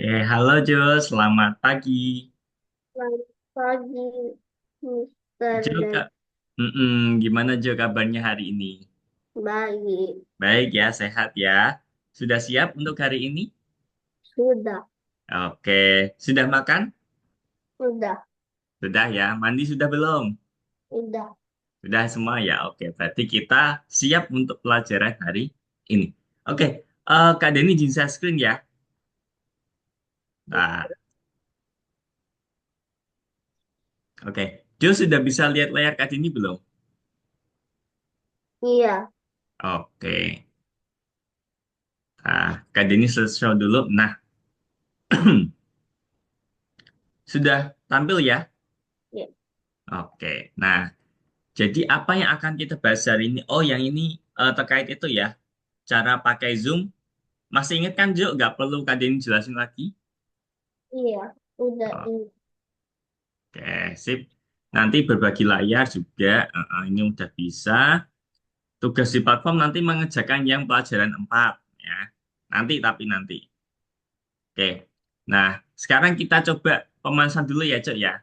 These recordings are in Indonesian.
Halo Jo, selamat pagi. Selamat pagi, Mister Jo, dan Kak. Gimana Jo kabarnya hari ini? bayi. Baik ya, sehat ya. Sudah siap untuk hari ini? Sudah, Oke, sudah makan? sudah, Sudah ya. Mandi sudah belum? sudah. Sudah semua ya. Oke, berarti kita siap untuk pelajaran hari ini. Oke, Kak Denny izin share screen ya. Nah, oke. Jo sudah bisa lihat layar Kak Denny belum? Iya, Oke. Nah, Kak Denny show dulu. Nah, sudah tampil ya? iya, Oke. Nah, jadi apa yang akan kita bahas hari ini? Oh, yang ini terkait itu ya. Cara pakai Zoom. Masih ingat kan, Jo? Nggak perlu Kadin jelasin lagi. iya. Udah ini. Oke, sip. Nanti berbagi layar juga. Ini udah bisa. Tugas di platform nanti mengerjakan yang pelajaran 4. Ya. Tapi nanti. Oke. Nah, sekarang kita coba pemanasan dulu ya, Cok ya.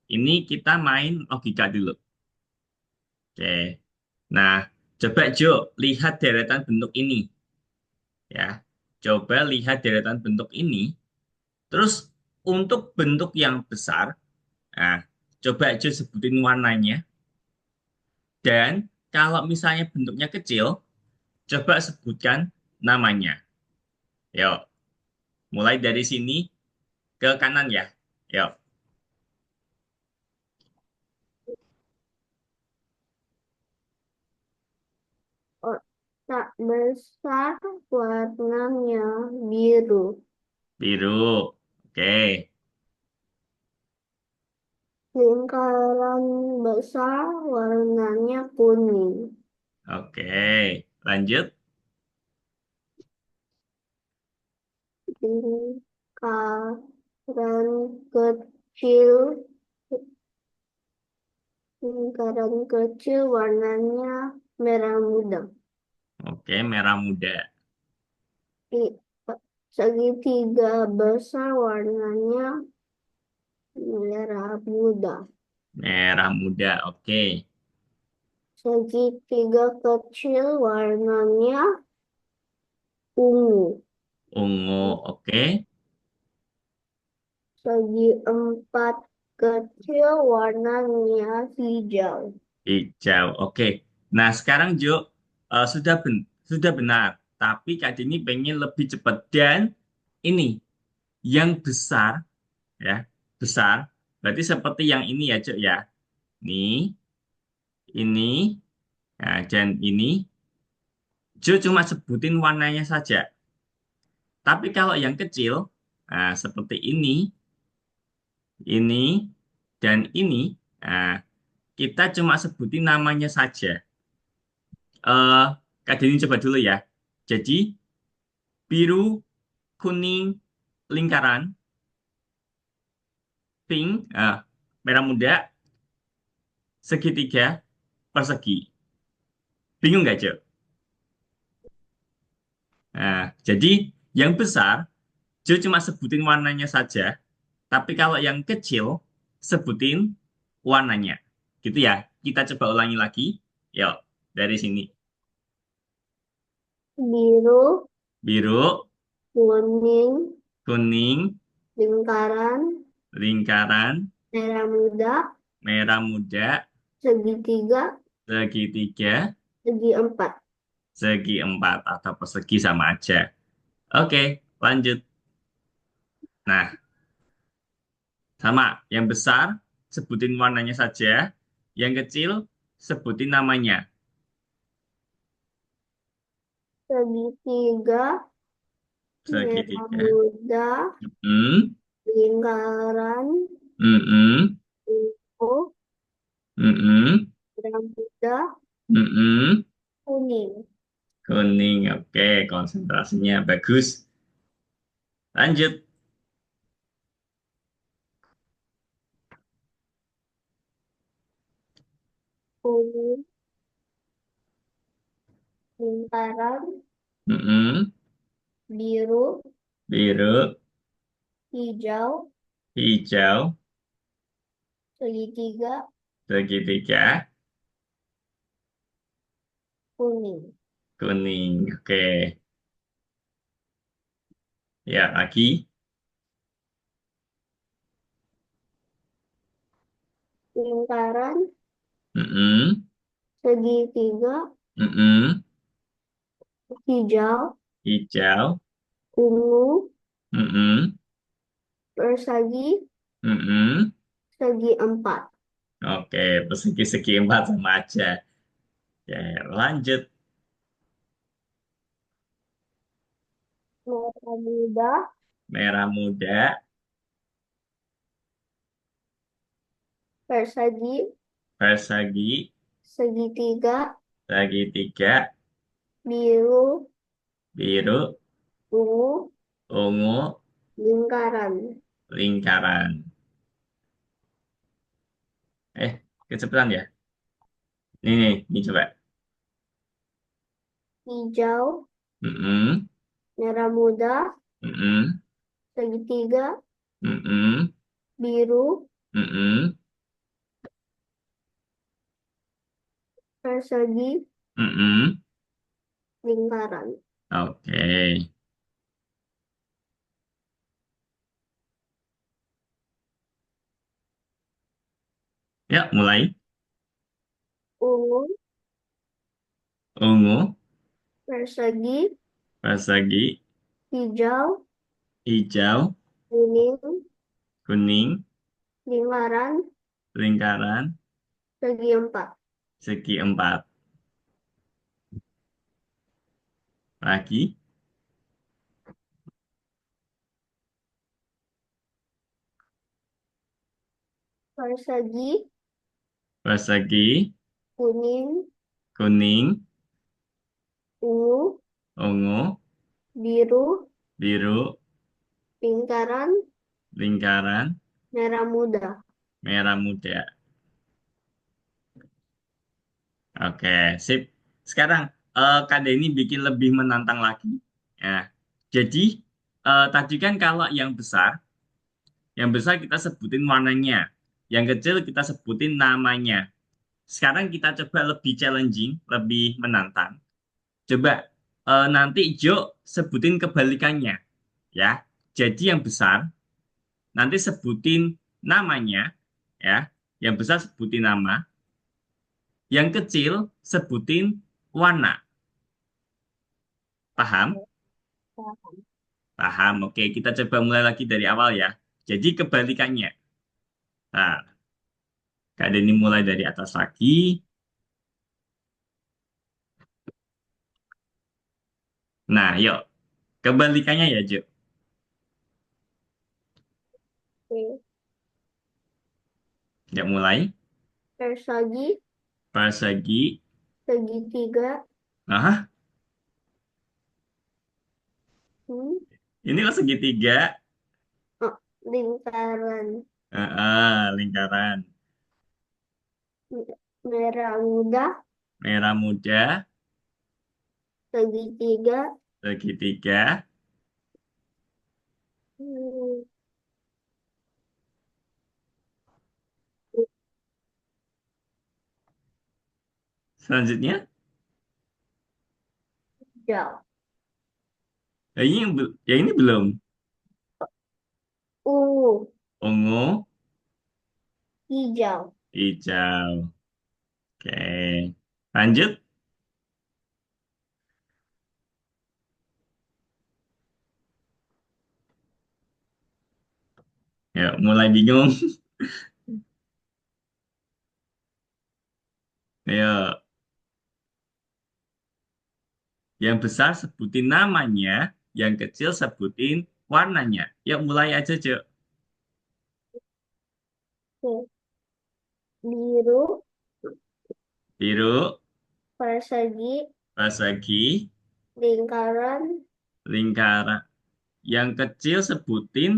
Ini kita main logika dulu. Oke. Nah, coba Jo, lihat deretan bentuk ini. Ya, coba lihat deretan bentuk ini. Terus untuk bentuk yang besar, nah, coba aja sebutin warnanya. Dan kalau misalnya bentuknya kecil, coba sebutkan namanya. Yuk, mulai dari sini ke kanan ya. Yuk, Kotak besar warnanya biru. biru. Oke, Lingkaran besar warnanya kuning. oke. Lanjut. Lingkaran kecil, lingkaran kecil warnanya merah muda. Oke, merah muda. I- Segitiga besar warnanya merah muda. Merah muda. Oke. Segitiga kecil warnanya ungu. Ungu. Oke. Segi empat kecil warnanya hijau. Hijau. Oke. Nah, sekarang Jo, sudah benar. Tapi Kak Dini pengen lebih cepat dan ini yang besar ya, besar. Berarti seperti yang ini ya, Jo ya. Ini, nah, dan ini. Jo cuma sebutin warnanya saja. Tapi kalau yang kecil, nah, seperti ini, dan ini, nah, kita cuma sebutin namanya saja. eh Kak Denny coba dulu ya. Jadi biru, kuning, lingkaran, pink, merah muda, segitiga, persegi. Bingung nggak, Cok? Nah, jadi yang besar, Jo cuma sebutin warnanya saja. Tapi kalau yang kecil, sebutin warnanya. Gitu ya. Kita coba ulangi lagi. Yuk, dari sini. Biru, Biru, kuning, kuning, lingkaran, lingkaran, merah muda, merah muda, segitiga, segitiga, segi empat. segi empat atau persegi sama aja. Oke, lanjut. Nah, sama. Yang besar, sebutin warnanya saja. Yang kecil, sebutin namanya. Segitiga, merah Segitiga. muda, Hmm, lingkaran, hmm, biru, hmm, merah muda, hmm. kuning. Kuning. Oke, konsentrasinya bagus. Lanjut. Kuning, lingkaran, Hmm, biru, biru, hijau, hijau, segitiga, segitiga, kuning. kuning. Oke. Ya, lagi. Lingkaran, Mm-mm, segitiga, mm-mm, hijau, hijau, ungu, mm-mm, persegi, mm-mm. segi empat. Oke, persegi-segi empat sama aja. Ya, lanjut. Merah muda, Merah muda, persegi, persegi, segitiga, segitiga, biru, biru, ungu, ungu, lingkaran. lingkaran. Kecepatan ya? Ini coba. Hijau, Mm-mm, merah muda, mm-mm, segitiga, mm-mm, biru, mm-mm, persegi, mm-mm. lingkaran. Oke. Ya, mulai. Ungu, Ungu, persegi, persegi, hijau, hijau, kuning, kuning, lingkaran, lingkaran, segi empat. segi empat. Lagi, Persegi, persegi, kuning, kuning, ungu, ungu, biru, biru, lingkaran, lingkaran, merah muda. merah muda. Oke, sip. Sekarang Kak Denny bikin lebih menantang lagi. Ya. Jadi tadi kan kalau yang besar kita sebutin warnanya, yang kecil kita sebutin namanya. Sekarang kita coba lebih challenging, lebih menantang. Coba nanti Jo sebutin kebalikannya, ya. Jadi yang besar nanti sebutin namanya, ya. Yang besar sebutin nama, yang kecil sebutin warna. Paham? Paham. Oke, kita coba mulai lagi dari awal ya. Jadi kebalikannya. Nah, Kak Denny mulai dari atas lagi. Nah, yuk. Kebalikannya ya, Jo. Oke. Ya, mulai. Persegi, Persegi. segitiga, Nah, hmm, ini kok segitiga. oh, lingkaran, Lingkaran. merah muda, Merah muda. segitiga, Segitiga. hmm, Selanjutnya. hijau, Yang ini belum. ungu, Ungu. hijau, Hijau. Oke. Lanjut. Ya, mulai bingung. Ya, yang besar sebutin namanya, yang kecil sebutin warnanya. Yuk, mulai aja, Jo. oke. Biru, Biru, persegi, persegi, lingkaran, lingkaran. Yang kecil sebutin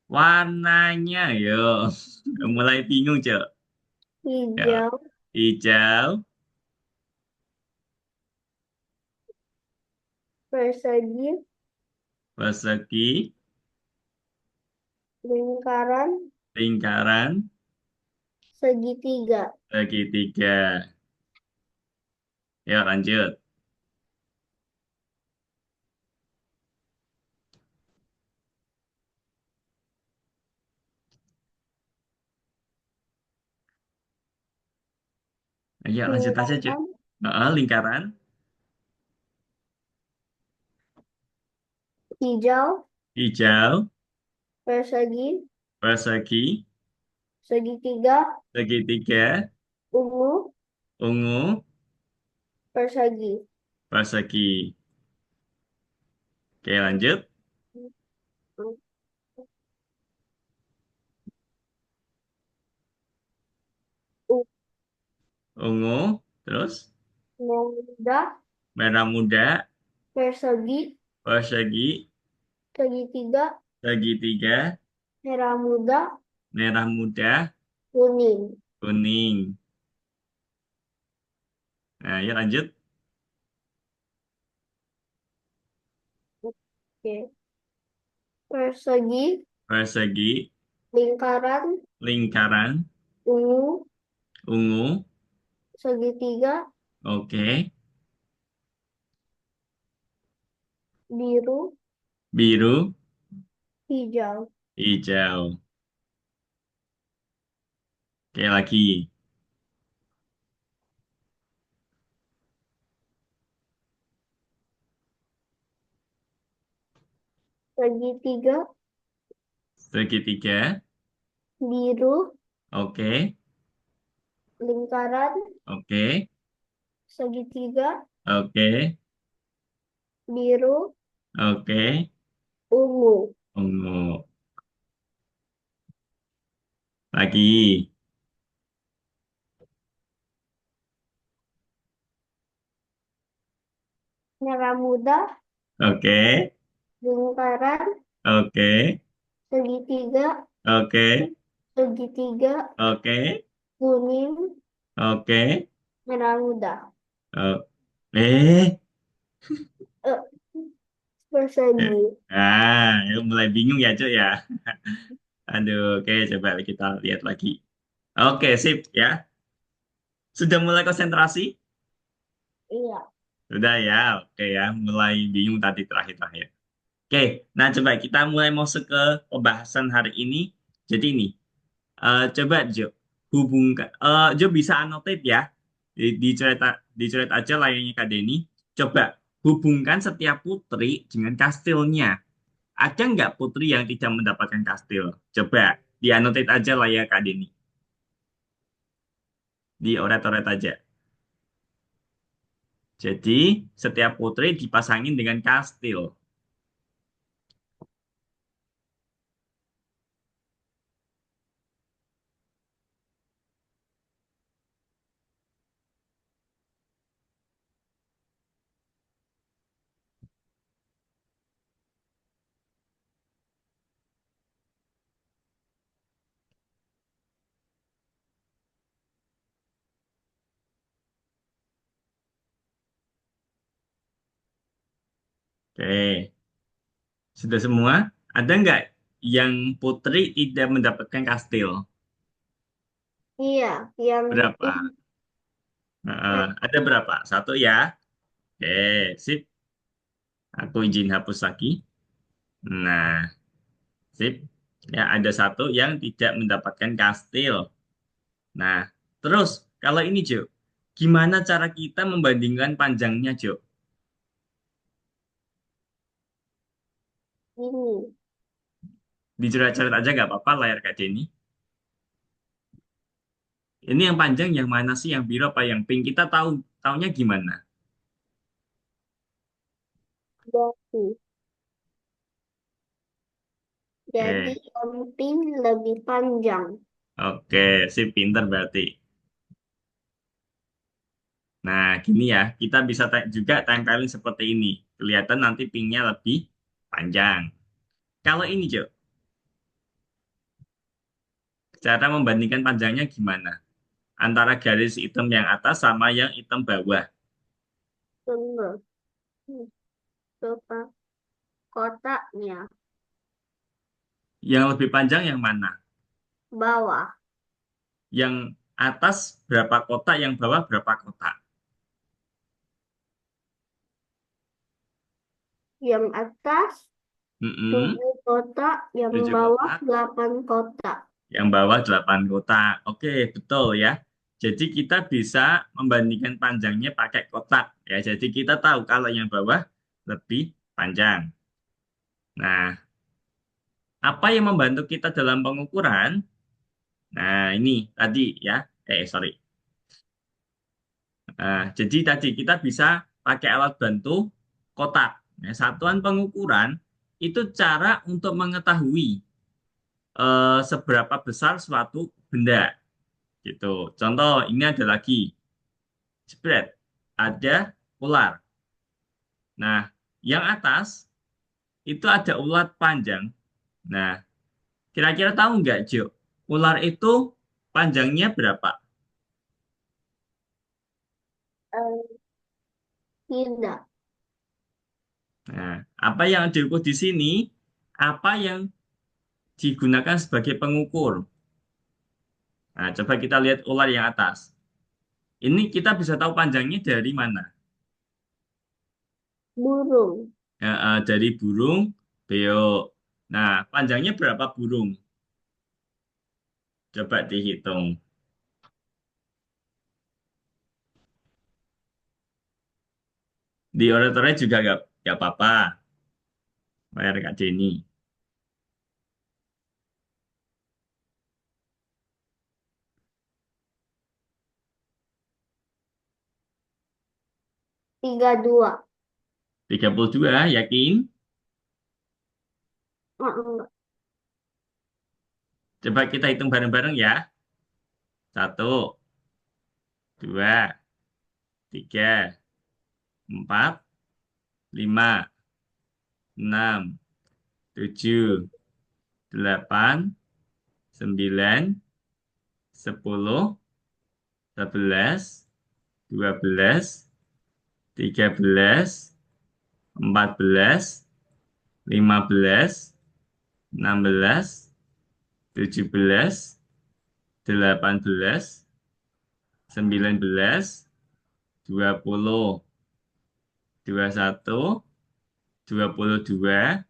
warnanya. Yo, mulai bingung, Jo. Ya, hijau, hijau, persegi, persegi, lingkaran, lingkaran, segitiga. segitiga. Yuk lanjut. Ayo lanjut aja, Cuk. Lingkaran, Lingkaran, hijau, hijau, persegi, persegi, segitiga, segitiga, ungu, ungu, persegi. persegi. Oke, lanjut. Ungu, terus Muda, merah muda, persegi, persegi, segitiga, segitiga, merah muda, merah muda, kuning. kuning. Nah, yuk lanjut. Oke. Persegi, Persegi, lingkaran, lingkaran, ungu, ungu, segitiga, oke, biru, biru, hijau. hijau. Oke, lagi. Segitiga, Segitiga, biru, oke, lingkaran, oke, segitiga, oke, biru, oke, ungu. ungu. Lagi. Merah muda, Oke, lingkaran, oke, segitiga, oke, segitiga, oke, kuning, oke. merah muda. Oh. Eh, Eh, eh. persegi. Ya mulai bingung ya, Cuk ya. Aduh, oke, coba kita lihat lagi. Oke, sip ya. Sudah mulai konsentrasi? Iya. Sudah ya, oke ya. Mulai bingung tadi terakhir-terakhir. Oke, nah coba kita mulai masuk ke pembahasan hari ini. Jadi ini, coba Jo, hubungkan, Jo bisa annotate ya, dicoret aja layarnya Kak Denny. Coba hubungkan setiap putri dengan kastilnya. Ada nggak putri yang tidak mendapatkan kastil? Coba dianotate aja layar Kak Denny, dioret-oret aja. Jadi setiap putri dipasangin dengan kastil. Oke, sudah semua? Ada nggak yang putri tidak mendapatkan kastil? Iya, yang Berapa? Ada berapa? Satu ya. Oke, sip. Aku izin hapus lagi. Nah, sip. Ya, ada satu yang tidak mendapatkan kastil. Nah, terus kalau ini, Jo, gimana cara kita membandingkan panjangnya, Jo? ini. Dicoret-coret aja nggak apa-apa layar Kak Jenny. Ini yang panjang yang mana sih? Yang biru apa yang pink? Kita tahu taunya gimana? Jadi, jadi Oke, emping lebih panjang. oke, sip, pinter berarti. Nah, gini ya, kita bisa juga tempelin seperti ini. Kelihatan nanti pinknya lebih panjang. Kalau ini, Jo, cara membandingkan panjangnya gimana? Antara garis hitam yang atas sama yang hitam bawah. Tunggu. Coba kotaknya. Yang lebih panjang yang mana? Bawah. Yang atas berapa kotak, yang bawah berapa kotak? Yang atas Mm-mm, 7 kotak, yang 7 kotak. bawah 8 kotak. Yang bawah 8 kotak. Oke, betul ya. Jadi kita bisa membandingkan panjangnya pakai kotak. Ya, jadi kita tahu kalau yang bawah lebih panjang. Nah, apa yang membantu kita dalam pengukuran? Nah, ini tadi ya. Sorry. Jadi tadi kita bisa pakai alat bantu kotak. Nah, satuan pengukuran itu cara untuk mengetahui seberapa besar suatu benda. Gitu. Contoh, ini ada lagi. Jebret. Ada ular. Nah, yang atas itu ada ulat panjang. Nah, kira-kira tahu nggak, Jo? Ular itu panjangnya berapa? Eh, tidak. Nah, apa yang diukur di sini? Apa yang digunakan sebagai pengukur? Nah, coba kita lihat ular yang atas. Ini kita bisa tahu panjangnya dari mana? Burung. Dari burung beo. Nah, panjangnya berapa burung? Coba dihitung. Di oratornya juga nggak apa-apa. Bayar Kak Jenny. 32. 32, yakin? Enggak. Coba kita hitung bareng-bareng ya. Satu, dua, tiga, empat, lima, enam, tujuh, delapan, sembilan, sepuluh, sebelas, dua belas, tiga belas, empat belas, lima belas, enam belas, tujuh belas, delapan belas, sembilan belas, 20, 21, 22,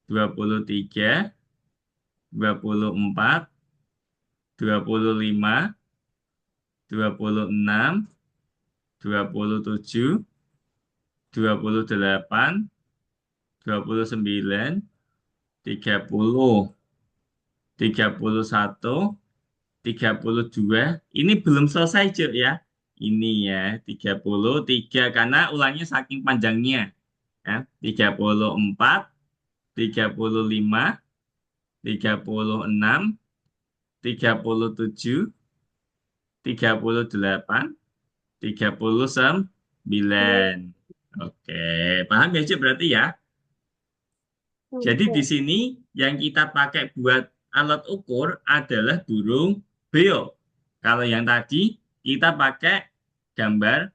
23, 24, 25, 26, 27, 28, 29, 30, 31, 32. Ini belum selesai, Cuk ya. Ini ya, 33 karena ulangnya saking panjangnya. Ya, 34, 35, 36, 37, 38, 39. Oke, paham ya, Cik, berarti ya? Jadi di Oke. sini yang kita pakai buat alat ukur adalah burung beo. Kalau yang tadi kita pakai gambar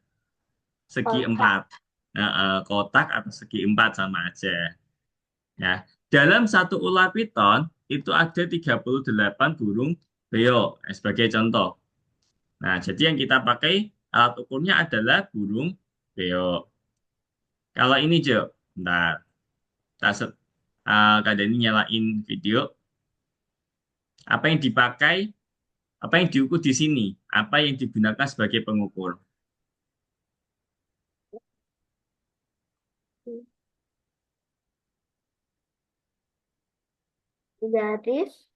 segi Kotak. empat. Kotak atau segi empat sama aja. Ya. Dalam satu ular piton itu ada 38 burung beo, sebagai contoh. Nah, jadi yang kita pakai alat ukurnya adalah burung beo. Kalau ini, Jo, bentar. Tak se- Kak Dani nyalain video. Apa yang dipakai, apa yang diukur di sini? Apa yang digunakan sebagai pengukur? Garis.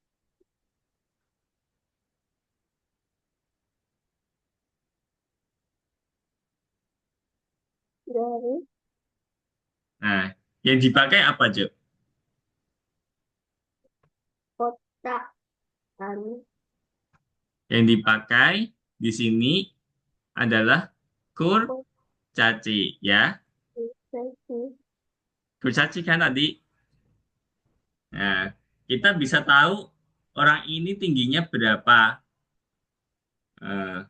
Garis. Nah, yang dipakai apa, Jo? Kotak. Dan Yang dipakai di sini adalah kurcaci, ya. kotak. Kurcaci kan tadi. Nah, kita bisa tahu orang ini tingginya berapa. Eh,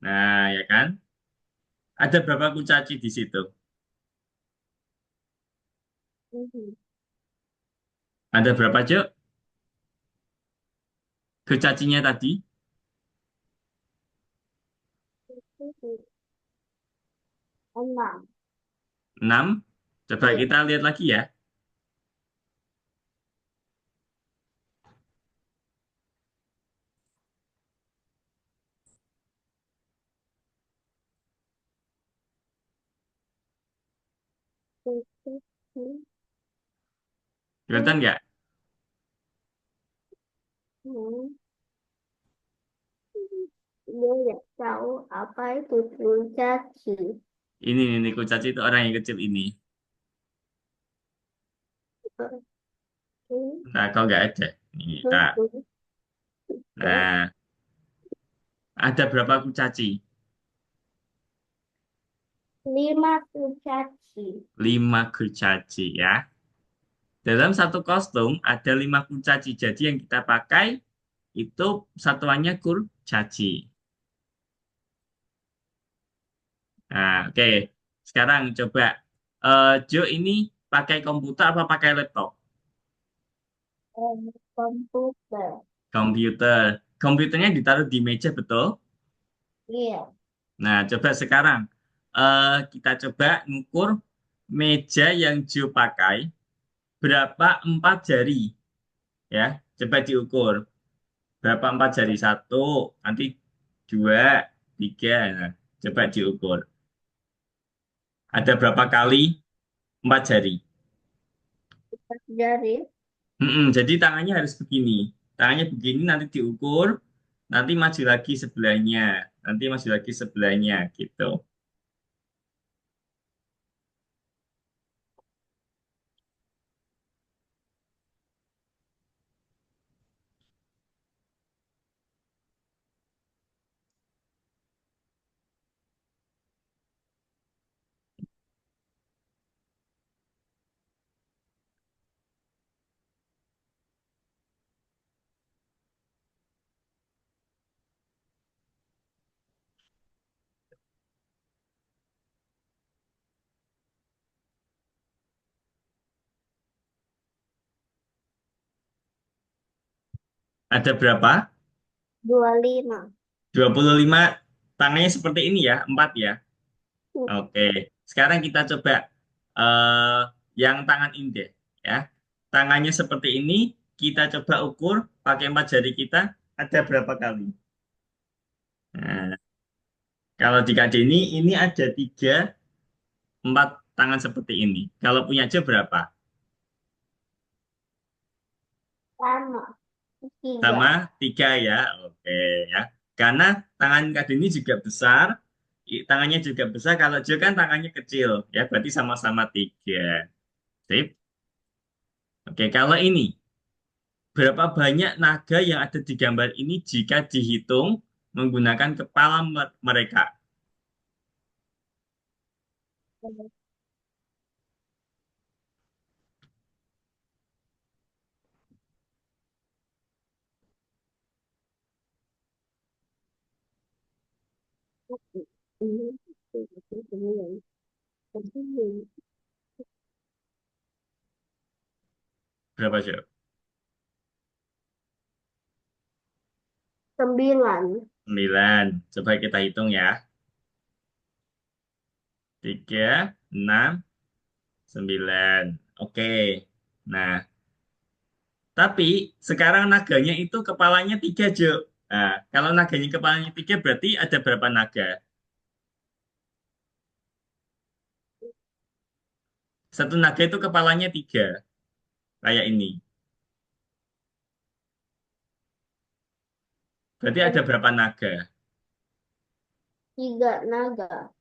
Nah, ya kan? Ada berapa kurcaci di situ? Ada berapa, Cuk? Kurcacinya tadi? 6. 6. Coba Iya. kita lihat lagi ya. Kelihatan nggak? Dia nggak tahu apa itu kurcaci. Ini kurcaci itu orang yang kecil ini. Nah, kalau nggak ada. Ini, tak. Nah, ada berapa kurcaci? 5 kurcaci. 5 kurcaci ya. Dalam satu kostum ada 5 kurcaci. Jadi yang kita pakai itu satuannya kurcaci. Nah, oke. Sekarang coba. Jo ini pakai komputer apa pakai laptop? Komputer. Komputer. Komputernya ditaruh di meja, betul? Iya. Nah, coba sekarang kita coba ngukur meja yang Jo pakai berapa 4 jari ya. Coba diukur berapa 4 jari, satu, nanti dua, tiga. Nah, coba diukur. Ada berapa kali 4 jari? Jari. Jadi tangannya harus begini. Tangannya begini nanti diukur, nanti maju lagi sebelahnya, nanti maju lagi sebelahnya gitu. Ada berapa? 25. 25. Tangannya seperti ini ya, 4 ya. Oke, sekarang kita coba eh yang tangan ini deh, ya. Tangannya seperti ini, kita coba ukur pakai 4 jari kita, ada berapa kali? Nah, kalau di KD ini ada 3, 4 tangan seperti ini. Kalau punya aja berapa? Sama. 3. Sama 3 ya, oke ya. Karena tangan KD ini juga besar, tangannya juga besar. Kalau Jo kan tangannya kecil, ya berarti sama-sama 3. Sip. Oke, kalau ini. Berapa banyak naga yang ada di gambar ini jika dihitung menggunakan kepala mereka? Berapa, Jo? 9. 9. Coba kita hitung ya. 3, 6, 9. Oke. Nah, tapi sekarang naganya itu kepalanya 3, Jo. Nah, kalau naganya kepalanya 3 berarti ada berapa naga? Satu naga itu kepalanya 3. Kayak ini. Berarti ada berapa naga? 3 naga.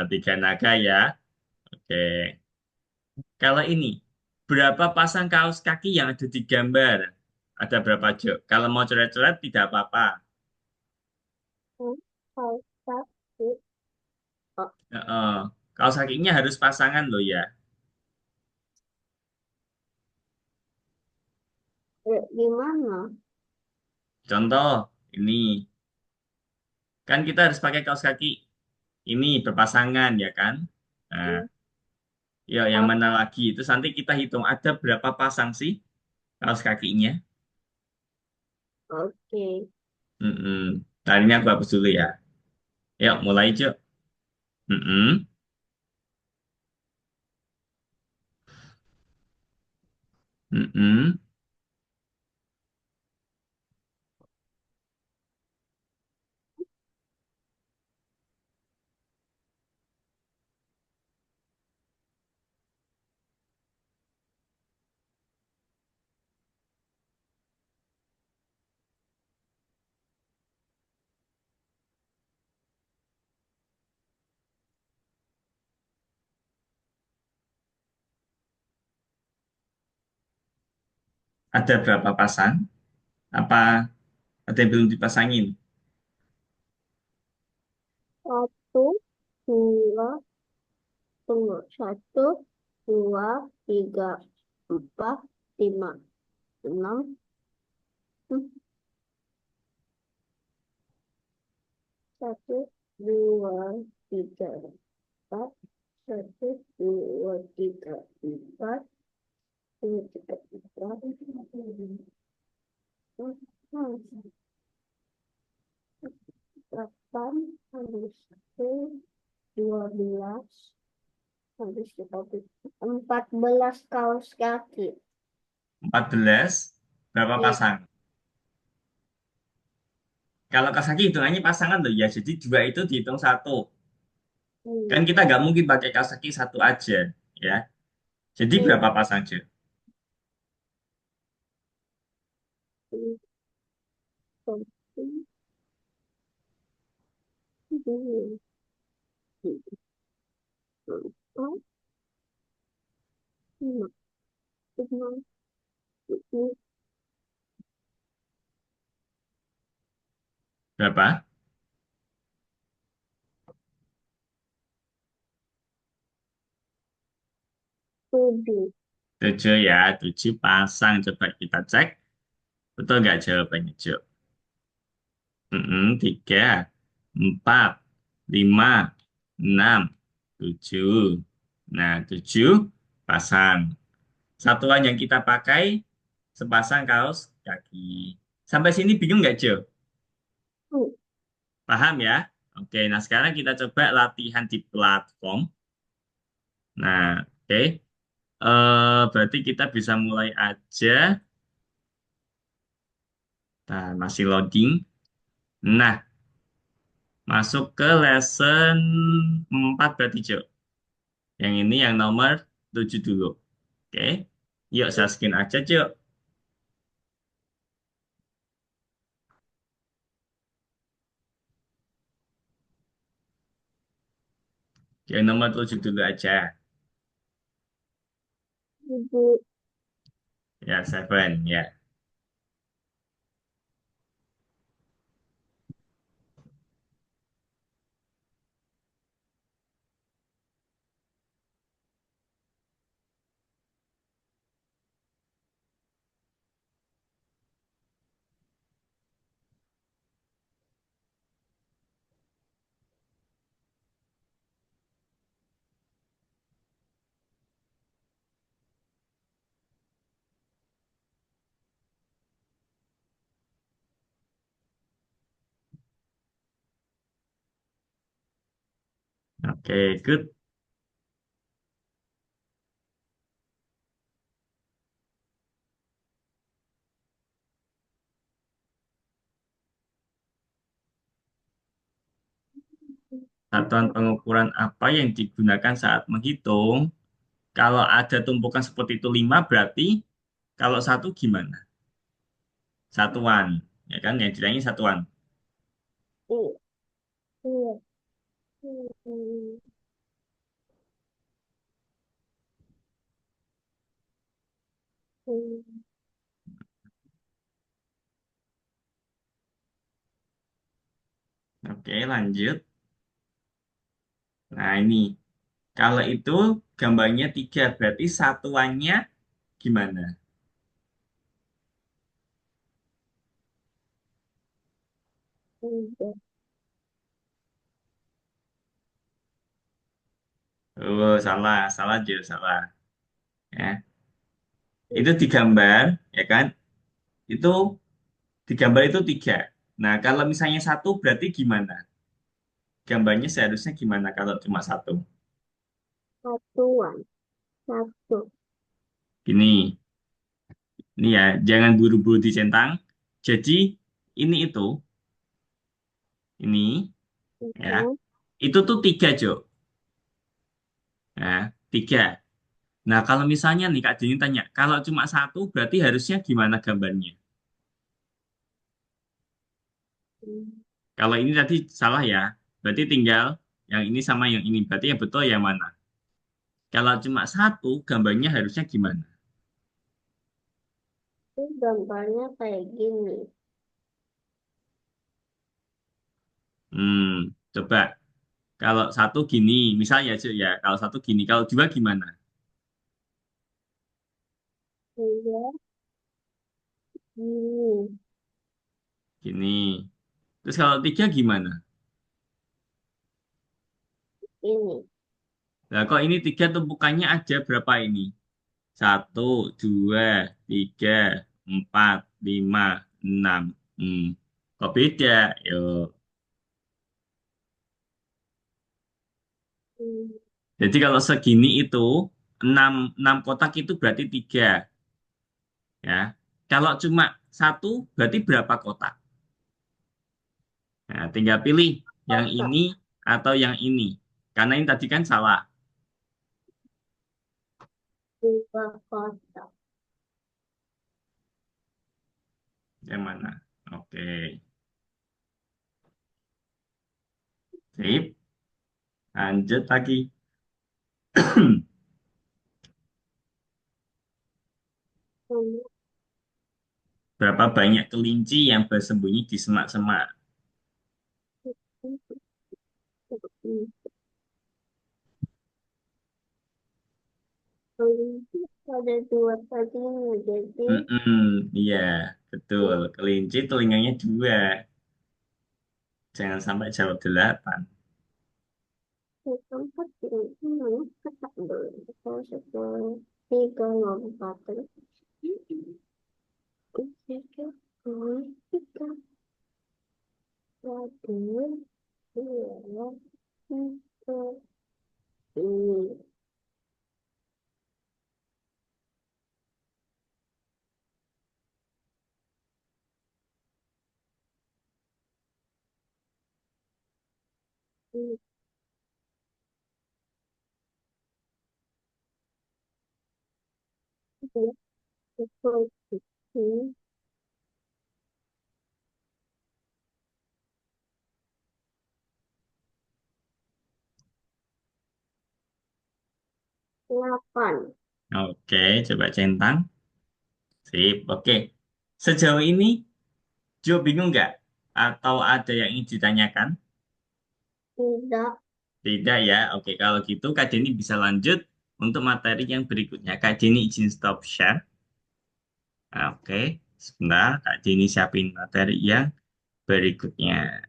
3 naga ya. Oke. Kalau ini, berapa pasang kaos kaki yang ada di gambar? Ada berapa, Jo? Kalau mau coret-coret tidak apa-apa. Kalau satu. Oh, Kaos kakinya harus pasangan loh ya. gimana? Contoh, ini. Kan kita harus pakai kaos kaki ini berpasangan ya kan? Nah, ya yang mana lagi? Itu nanti kita hitung ada berapa pasang sih? kaos kakinya. Oke. Mm-mm. Nah, ini aku hapus dulu ya. Yuk, mulai, Cuk. Mm-mm. Mm-mm. Ada berapa pasang? Apa ada yang belum dipasangin? Satu, dua, tunggu. Satu, dua, tiga, empat, lima, enam. Hmm, Satu, dua, tiga, empat. Satu, dua, tiga, empat. Dua, tiga, empat. Delapan, habis itu 12, habis itu 14 kaos kaki. 14. Berapa Iya. pasang? Kalau kaos kaki hitungannya pasangan loh ya. Jadi dua itu dihitung satu. Kan Hmm. kita nggak mungkin pakai kaos kaki satu aja. Ya. Jadi Iya. berapa pasang, Cuk? Satu, dua, tiga, empat, lima, enam, tujuh, Berapa? tujuh. 7 ya. 7 pasang. Coba kita cek. Betul nggak jawabannya, Cuk? Tiga, empat, lima, enam, tujuh. Nah, 7 pasang. Satuan yang kita pakai sepasang kaos kaki. Sampai sini bingung nggak, Jo? Hmm. Paham ya? Oke, nah sekarang kita coba latihan di platform. Nah, oke. Berarti kita bisa mulai aja. Nah, masih loading. Nah, masuk ke lesson 4 berarti, Jo. Yang ini yang nomor 7 dulu. Oke. Yuk, saya skin aja, Jo. Yang nomor 7 dulu aja. Tujuh. Ya, 7. Ya. Oke, good. Satuan pengukuran apa yang digunakan saat menghitung? Kalau ada tumpukan seperti itu 5 berarti kalau satu gimana? Satuan. Ya kan, yang bilangnya satuan. Iya. Iya. Hmm. Hmm. Oke, lanjut. Nah, ini. Kalau itu gambarnya 3 berarti satuannya gimana? Tiga. Oh, salah. Salah, Jo. Salah. Ya. Itu digambar, ya kan? Itu digambar itu tiga. Nah, kalau misalnya satu berarti gimana? Gambarnya seharusnya gimana kalau cuma satu? Satuan. Satu. Gini, ini ya, jangan buru-buru dicentang. Jadi, ini itu, ini, ya, Mhm. itu tuh tiga, Jo. Nah, tiga. Nah, kalau misalnya nih Kak Dini tanya, kalau cuma satu berarti harusnya gimana gambarnya? Kalau ini tadi salah ya, berarti tinggal yang ini sama yang ini. Berarti yang betul yang mana? Kalau cuma satu, gambarnya harusnya gimana? Ini gambarnya kayak gini. Coba. Kalau satu gini, misalnya aja ya, kalau satu gini, kalau dua gimana? Dua. Gini. Gini. Terus kalau tiga gimana? Ini. Nah, kok ini tiga tumpukannya ada berapa ini? Satu, dua, tiga, empat, lima, enam. Hmm. Kok beda? Yuk. Hmm. Jadi kalau segini itu, enam kotak itu berarti tiga. Ya. Kalau cuma satu, berarti berapa kotak? Nah, tinggal pilih yang Kotak. ini atau yang ini. Karena ini tadi kan salah. Dua kotak. Yang mana? Oke. Sip. Lanjut lagi. Hmm. Berapa banyak kelinci yang bersembunyi di semak-semak? Kelinci ada dua taginya, jadi Iya, betul. Kelinci telinganya dua. Jangan sampai jawab delapan. tempat kelinci mana ketak dulu. Satu, sepuluh, tiga, empat, tiga, dua, tiga, satu, dua, tiga, ini. Ini dia, sepuluh, ini, 8. Oke, coba centang. Sip, oke. Sejauh ini, Jo bingung nggak? Atau ada yang ingin ditanyakan? Tidak. Tidak ya. Oke, kalau gitu Kak Jenny bisa lanjut untuk materi yang berikutnya. Kak Jenny izin stop share. Oke, sebentar. Kak Jenny siapin materi yang berikutnya.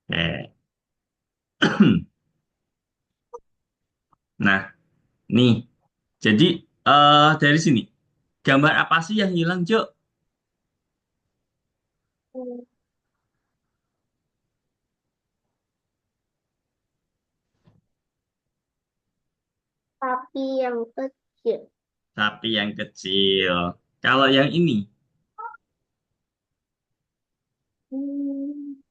Oke. Nah, nih. Jadi, dari sini. Gambar apa sih yang hilang, Jo? Sapi yang kecil. Sapi yang kecil. Kalau yang ini, Hmm,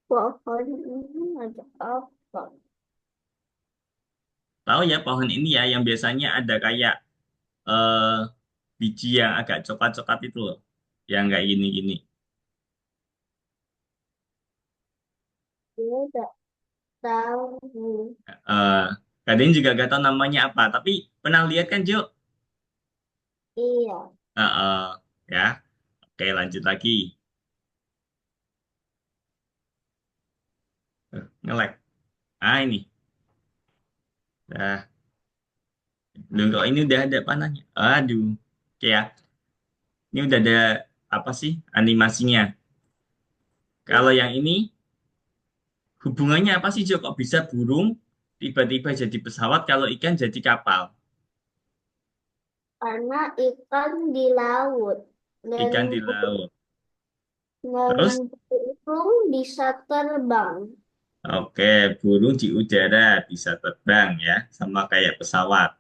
pohon ini ada apa? tahu ya pohon ini ya yang biasanya ada kayak eh, biji yang agak coklat-coklat itu loh. Yang kayak gini-gini. Dia tidak tahu. Eh, Kadang juga gak tahu namanya apa, tapi pernah lihat kan, Jo? Iya. Ya, oke lanjut lagi. Ngelek. Ah ini. Nah, loh, kok ini udah ada panahnya. Aduh, oke ya. Ini udah ada apa sih animasinya? Kalau yang ini Hubungannya apa sih, Jo? Kok bisa burung tiba-tiba jadi pesawat kalau ikan jadi kapal? Karena ikan di laut dan Ikan di laut. Terus, yang burung bisa terbang. oke, burung di udara bisa terbang ya, sama kayak pesawat.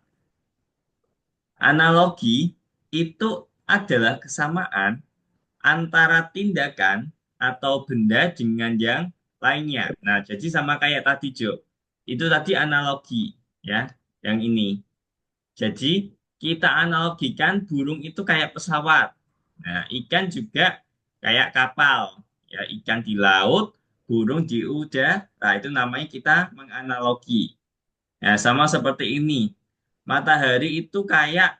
Analogi itu adalah kesamaan antara tindakan atau benda dengan yang lainnya. Nah, jadi sama kayak tadi, Jo. Itu tadi analogi, ya, yang ini. Jadi, kita analogikan burung itu kayak pesawat. Nah, ikan juga kayak kapal. Ya, ikan di laut, burung di udara. Nah, itu namanya kita menganalogi. Nah, sama seperti ini. Matahari itu kayak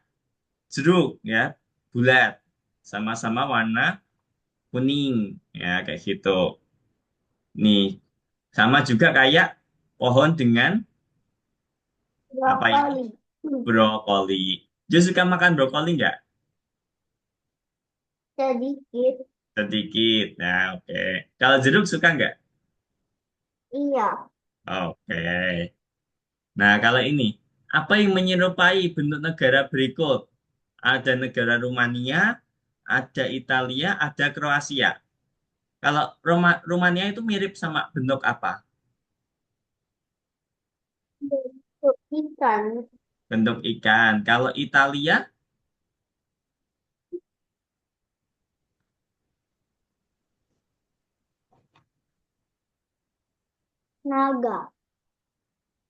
jeruk, ya, bulat. Sama-sama warna kuning, ya, kayak gitu. Nih, sama juga kayak pohon dengan apa ini? Brokoli. Brokoli. Dia suka makan brokoli nggak? Sedikit. Sedikit. Nah, oke. Kalau jeruk suka nggak? Iya. Oke. Nah, kalau ini, apa yang menyerupai bentuk negara berikut? Ada negara Rumania, ada Italia, ada Kroasia. Kalau Rumania itu mirip sama bentuk apa? Bentuk ikan. Bentuk ikan. Kalau Italia, Naga.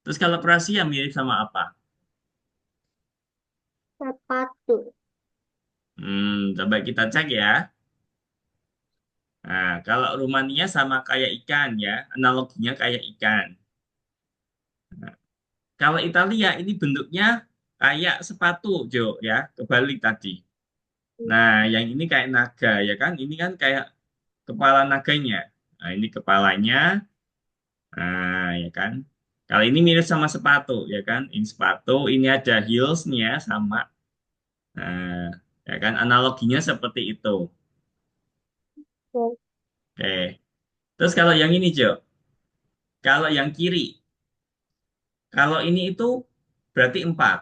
terus kalau Kroasia mirip sama apa? Sepatu. Coba kita cek ya. Nah, kalau Rumania sama kayak ikan ya, analoginya kayak ikan. Nah, kalau Italia ini bentuknya kayak sepatu, Jo, ya, kebalik tadi. Nah, yang ini kayak naga, ya kan? Ini kan kayak kepala naganya. Nah, ini kepalanya, nah, ya kan? Kalau ini mirip sama sepatu, ya kan? Ini sepatu, ini ada heelsnya sama. Nah, ya kan? Analoginya seperti itu. Oke. Terus kalau yang ini, Jo, kalau yang kiri, kalau ini itu berarti 4.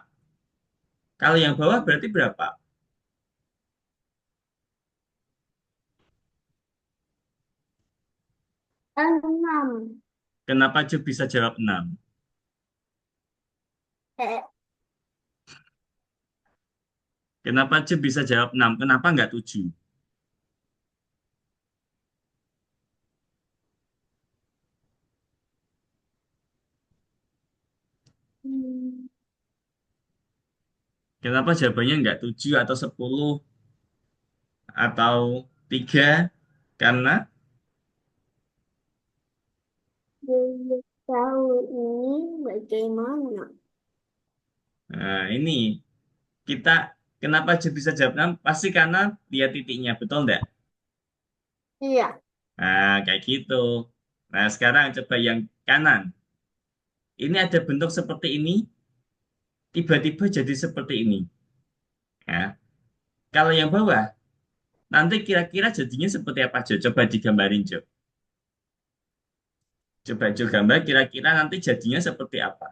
Kalau yang bawah berarti berapa? 6. Kenapa Jo bisa jawab 6? Eh, Kenapa Jo bisa jawab 6? Kenapa nggak 7? hmm, Kenapa jawabannya nggak 7 atau 10 atau 3? Karena belum tahu ini bagaimana. ini kita kenapa Jo bisa jawab 6? Pasti karena lihat titiknya, betul nggak? Iya. Nah, kayak gitu. Nah, sekarang coba yang kanan. Ini ada bentuk seperti ini, tiba-tiba jadi seperti ini. Ya. Kalau yang bawah, nanti kira-kira jadinya seperti apa, Jo? Coba digambarin, Jo. Coba Jo gambar kira-kira nanti jadinya seperti apa.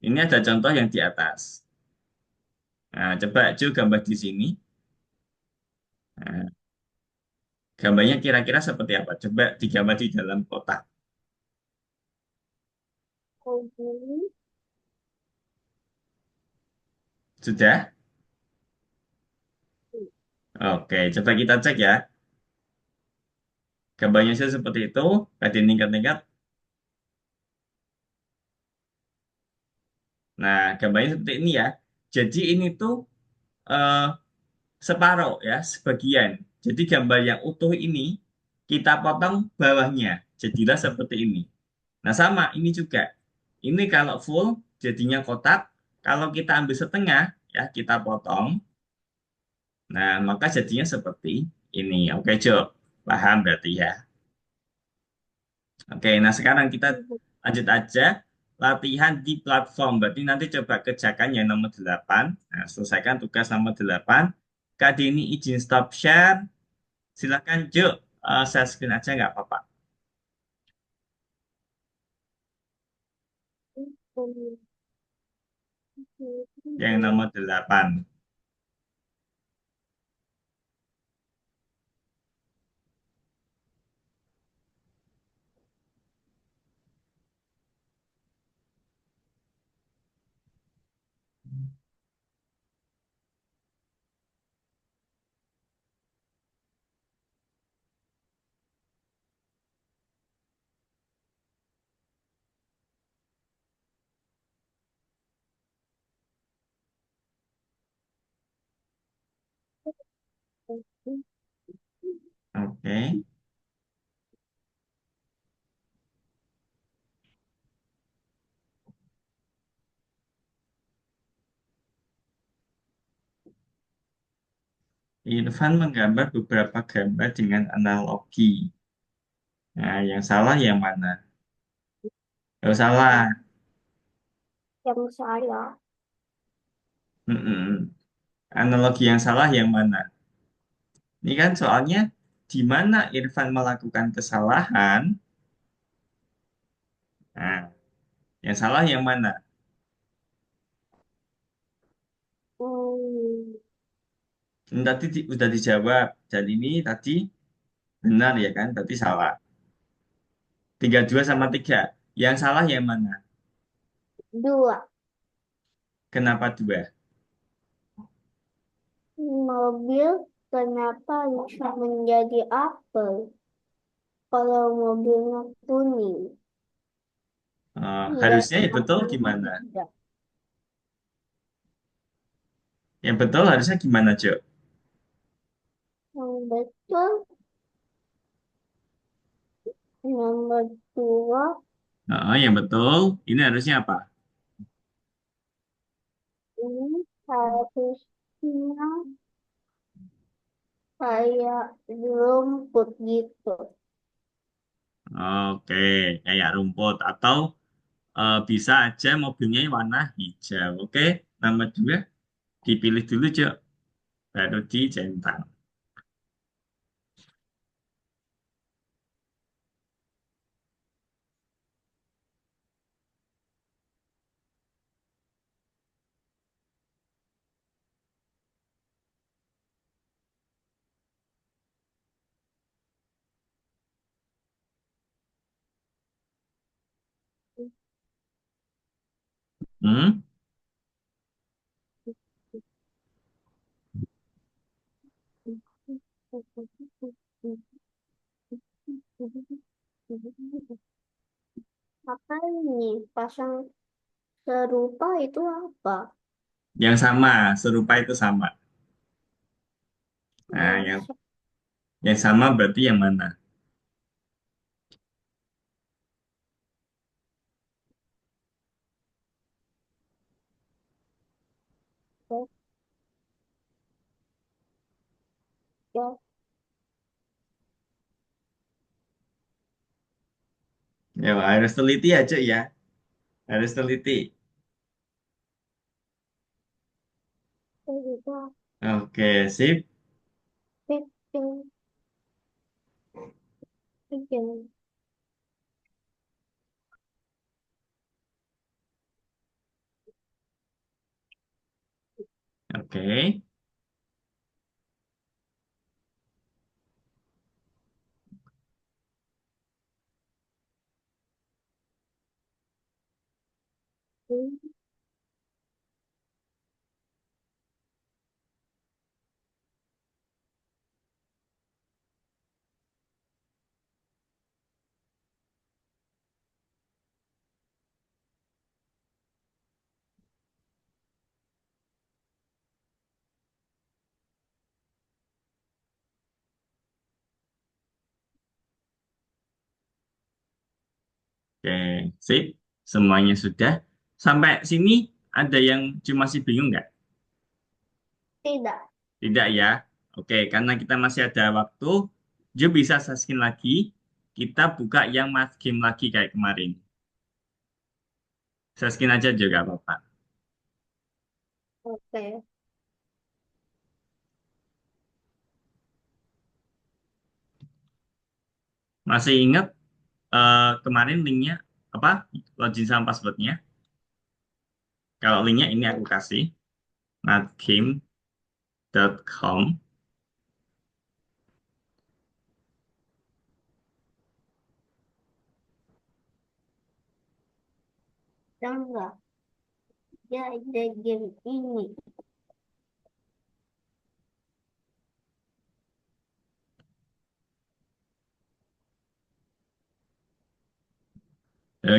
Ini ada contoh yang di atas. Nah, coba Jo gambar di sini. Nah, gambarnya kira-kira seperti apa? Coba digambar di dalam kotak. Ini Sudah? Oke, coba kita cek ya. Gambarnya sih seperti itu. Tadi tingkat-tingkat. Nah, gambarnya seperti ini ya. Jadi ini tuh eh, separuh ya, sebagian. Jadi gambar yang utuh ini kita potong bawahnya. Jadilah seperti ini. Nah, sama ini juga. Ini kalau full jadinya kotak. Kalau kita ambil setengah ya, kita potong. Nah, maka jadinya seperti ini. Oke, Jo. Paham berarti ya. Oke, nah sekarang kita lanjut aja latihan di platform. Berarti nanti coba kerjakan yang nomor 8. Nah, selesaikan tugas nomor 8. Kak Deni izin stop share. Silakan, Jo. Share screen aja nggak apa-apa. Yang nomor 8. Oke. Irfan menggambar beberapa gambar dengan analogi. Nah, yang salah yang mana? Oh, salah. Yang saya, Mm-mm. Analogi yang salah yang mana? Ini kan soalnya di mana Irfan melakukan kesalahan. Nah, yang salah yang mana? hmm, Ini tadi udah dijawab. Dan ini tadi benar ya kan? Tadi salah. 32 sama 3. Yang salah yang mana? dua. Kenapa 2? Mobil kenapa bisa menjadi apel kalau mobilnya kuning? Iya, Harusnya ya betul kenapa gimana? tidak? Yang betul harusnya gimana, Jo? Yang betul, nomor dua Yang betul. Ini harusnya apa? ini harusnya kayak rumput gitu. Oke, kayak rumput. Atau bisa aja mobilnya warna hijau. Oke, nomor 2 dipilih dulu, Jo. Baru dicentang. Hmm? Apa ini? Pasang serupa itu apa? Yang sama, serupa itu sama. Nah, Yang yang sama berarti yang mana? serupa, ya, Ya, harus teliti aja ya. Harus teliti. serupa, Oke, sip. kecil, kecil. Oke. Oke, sip. Semuanya sudah. Sampai sini ada yang cuma masih bingung nggak? Tidak. Tidak ya. Oke, karena kita masih ada waktu, Jo bisa saskin lagi. Kita buka yang math game lagi kayak kemarin. Saskin aja juga apa-apa. Oke. Masih ingat kemarin linknya apa? Login sama passwordnya? Kalau linknya ini aku kasih natgame.com. Enggak. Ya, ada game ini.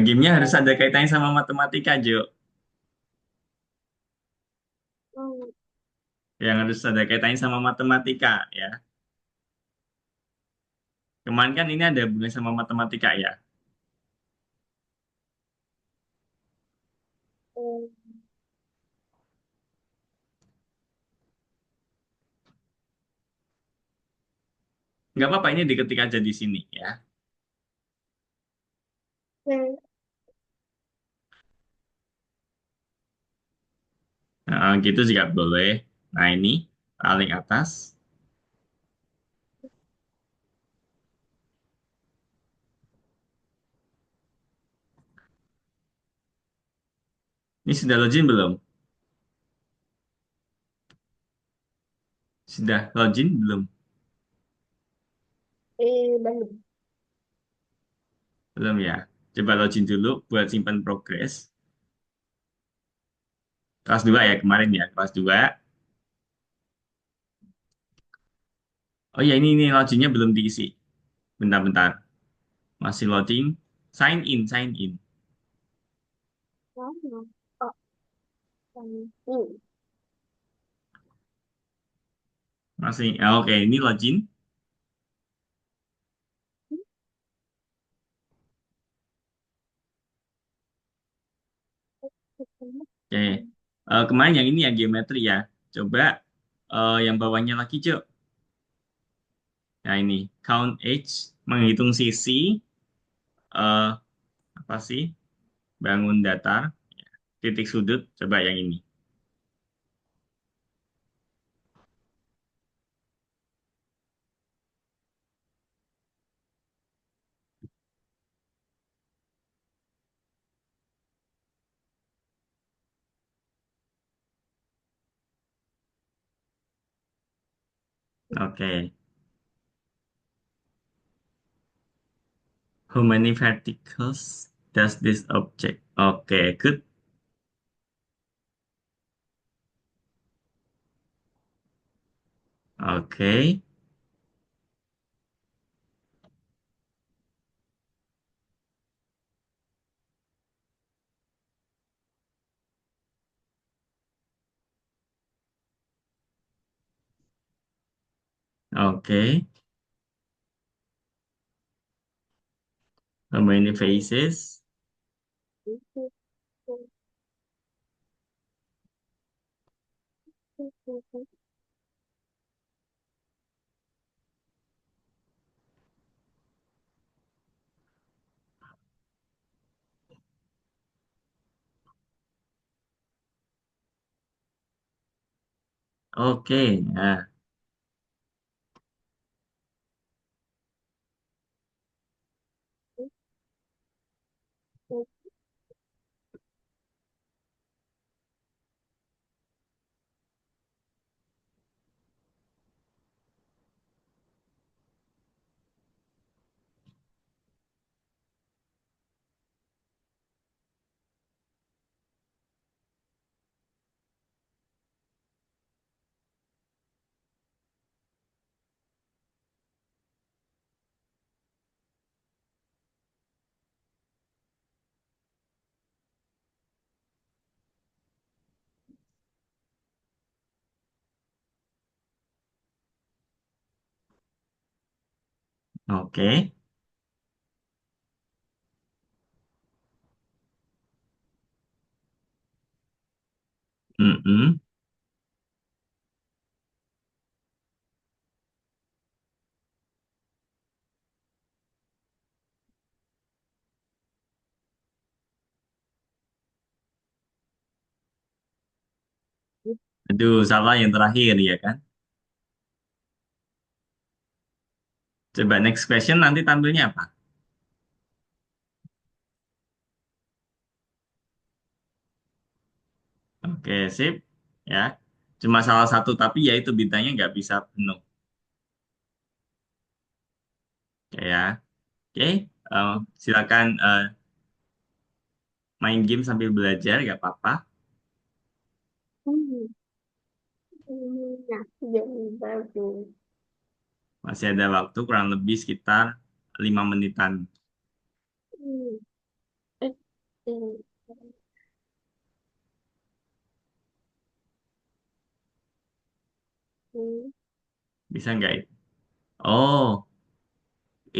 Gamenya harus ada kaitannya sama matematika, Jo. Hmm, Yang harus ada kaitannya sama matematika, ya. Kemarin kan ini ada hubungannya sama matematika, ya. hmm, Nggak apa-apa, ini diketik aja di sini, ya. hmm. Nah, gitu juga boleh. Nah, ini paling atas. Ini sudah login belum? Sudah login belum? Belum. Belum ya. Coba login dulu buat simpan progres. Kelas 2 ya kemarin ya, kelas 2. Oh ya ini loginnya belum diisi. Bentar-bentar. Masih loading. Sign in, sign in. Oh, oh, ini. Masih. Oke, ini login. Oke. Kemarin yang ini ya geometri ya. Coba yang bawahnya lagi, Cuk. Nah ini count edge, menghitung sisi. eh apa sih? Bangun datar, titik sudut. Coba yang ini. Oke. How many verticals does this object? Oke, good. Oke. Oke. How many faces? Oke. Nah, oke. Mm-mm. Aduh, salah yang terakhir ya kan? Coba next question nanti tampilnya apa? Oke, sip. Ya, cuma salah satu tapi ya itu bintangnya nggak bisa penuh. Oke ya. Oke, eh, silakan main game sambil belajar, nggak apa-apa. Hmm. Nah, jadi bagus. Masih ada waktu kurang lebih sekitar 5 menitan. Hmm. Eh, eh, hmm. Bisa nggak itu? Oh,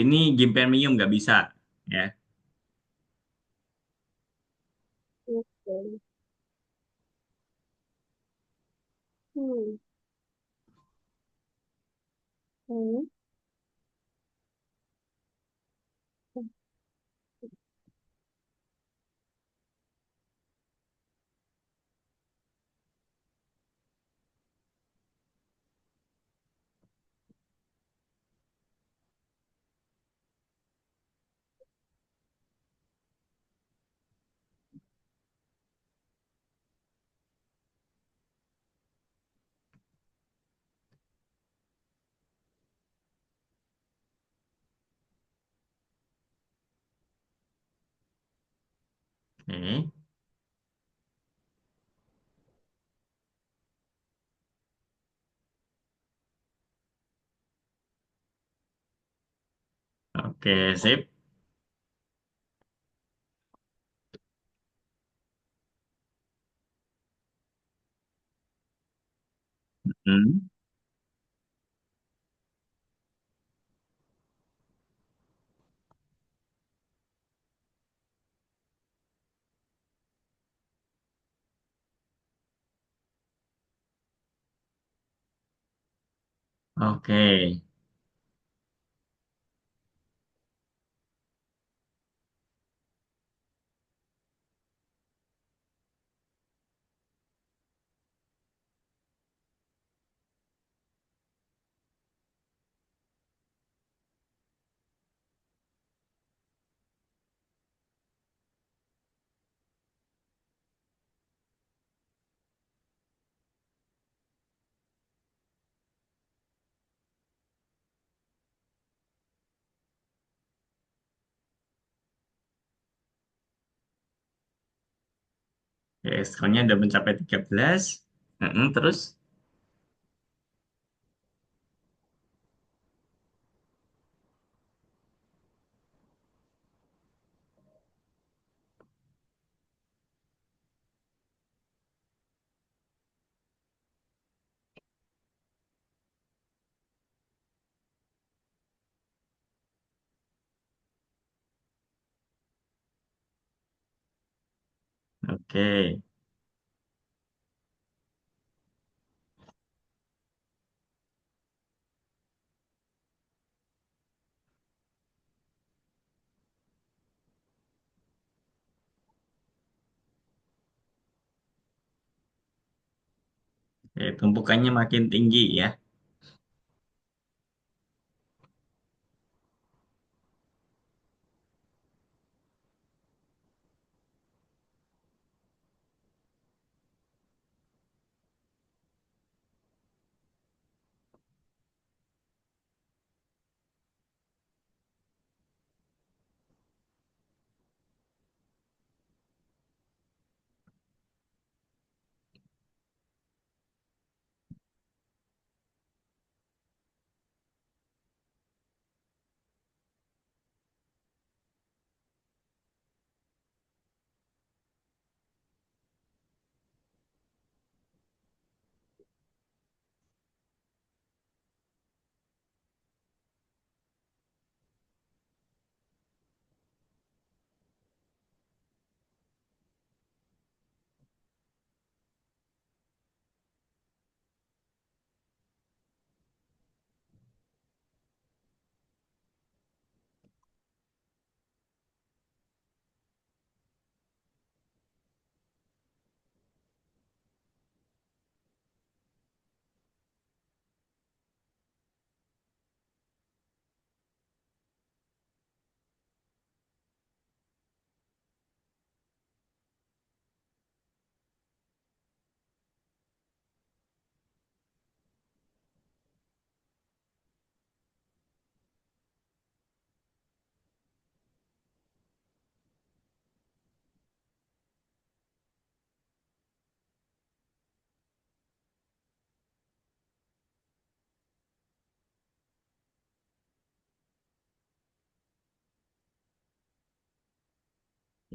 ini game premium nggak bisa. Ya, Oke. Hmm. Hmm. oke. Oke, sip. Hmm. Oke. Oke, skornya udah mencapai 13. Terus, oke. Oke, tumpukannya makin tinggi ya.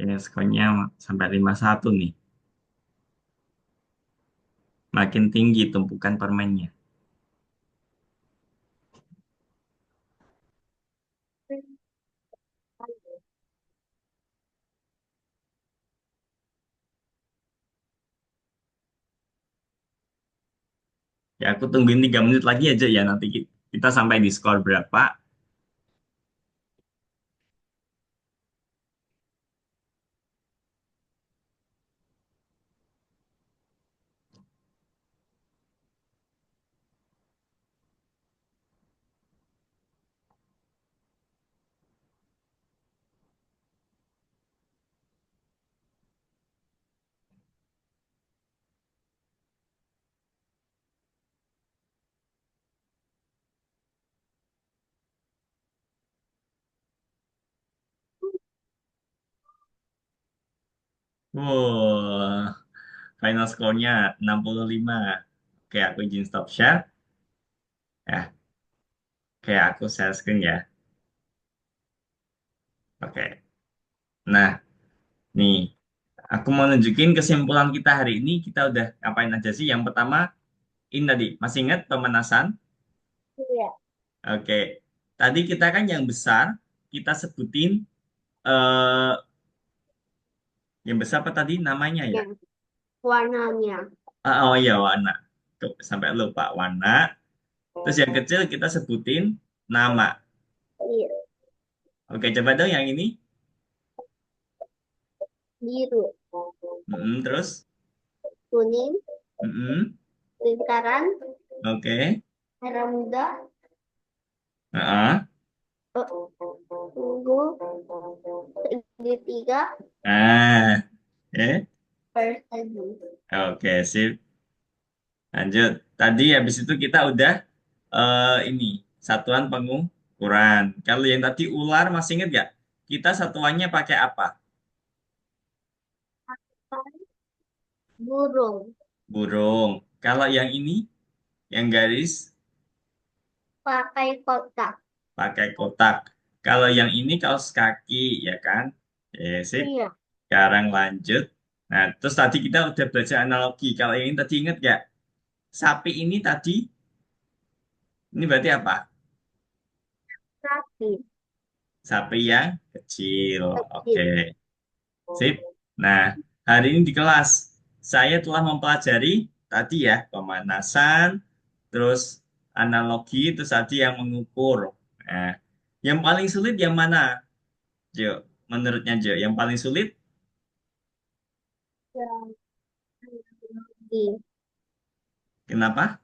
Ya, skornya sampai 51 nih. Makin tinggi tumpukan permennya. Ya, aku tungguin 3 menit lagi aja ya. Nanti kita sampai di skor berapa. Wow, final skornya 65. Oke, aku izin stop share. Ya, oke, aku share screen ya. Oke. Nah, nih. Aku mau nunjukin kesimpulan kita hari ini. Kita udah ngapain aja sih? Yang pertama, ini tadi. Masih ingat pemanasan? Iya. Oke. Tadi kita kan yang besar, kita sebutin eh yang besar apa tadi namanya ya? Yang warnanya. Oh iya, warna. Tuh, sampai lupa warna. Terus yang kecil kita sebutin nama. Iya. Oke, coba dong yang ini. Biru. Terus? Kuning. Mm-mm. Lingkaran. Oke. Merah muda. Heeh. Tunggu. Segitiga. Ah, Persegi. oke, sip. Lanjut. Tadi habis itu kita udah ini satuan pengukuran. Kalau yang tadi ular masih inget gak? Kita satuannya pakai apa? Burung. Burung. Kalau yang ini, yang garis Pakai kotak. pakai kotak. Kalau yang ini kaos kaki, ya kan? Sip. Iya. Sekarang lanjut. Nah, terus tadi kita udah belajar analogi. Kalau yang ini tadi inget gak? Sapi ini tadi, ini berarti apa? Kaki. Sapi yang kecil. Oke. Kecil. Sip. Nah, hari ini di kelas saya telah mempelajari tadi ya pemanasan, terus analogi, terus tadi yang mengukur. Nah, yang paling sulit yang mana, Jo? Menurutnya Jo, yang paling sulit Yang di. kenapa?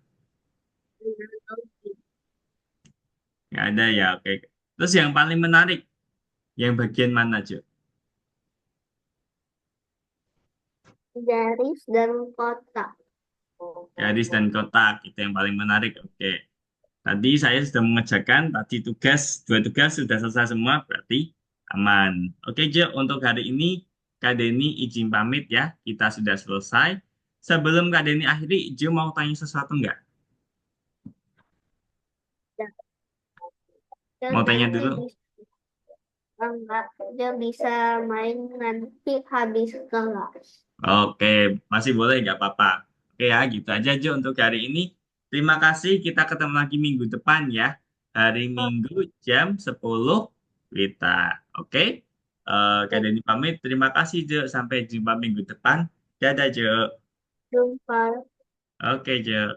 Nggak ada ya, oke. Terus yang paling menarik, yang bagian mana Jo? Garis dan kotak. Garis dan kotak itu yang paling menarik. Oke. Tadi saya sudah mengerjakan, tadi dua tugas sudah selesai semua, berarti aman. Oke, Jo, untuk hari ini Kak Deni izin pamit ya, kita sudah selesai. Sebelum Kak Deni akhiri, Jo mau tanya sesuatu nggak? Dan Mau tanya nanti dulu? bisa enggak, dia bisa main nanti habis kelas. Oke, masih boleh nggak apa-apa. Oke ya, gitu aja Jo untuk hari ini. Terima kasih, kita ketemu lagi minggu depan ya. Hari Minggu jam 10 kita. Oke, Kak Oke, Deni pamit. Terima kasih Jo, sampai jumpa minggu depan. Dadah Jo. jumpa. Oke Jo.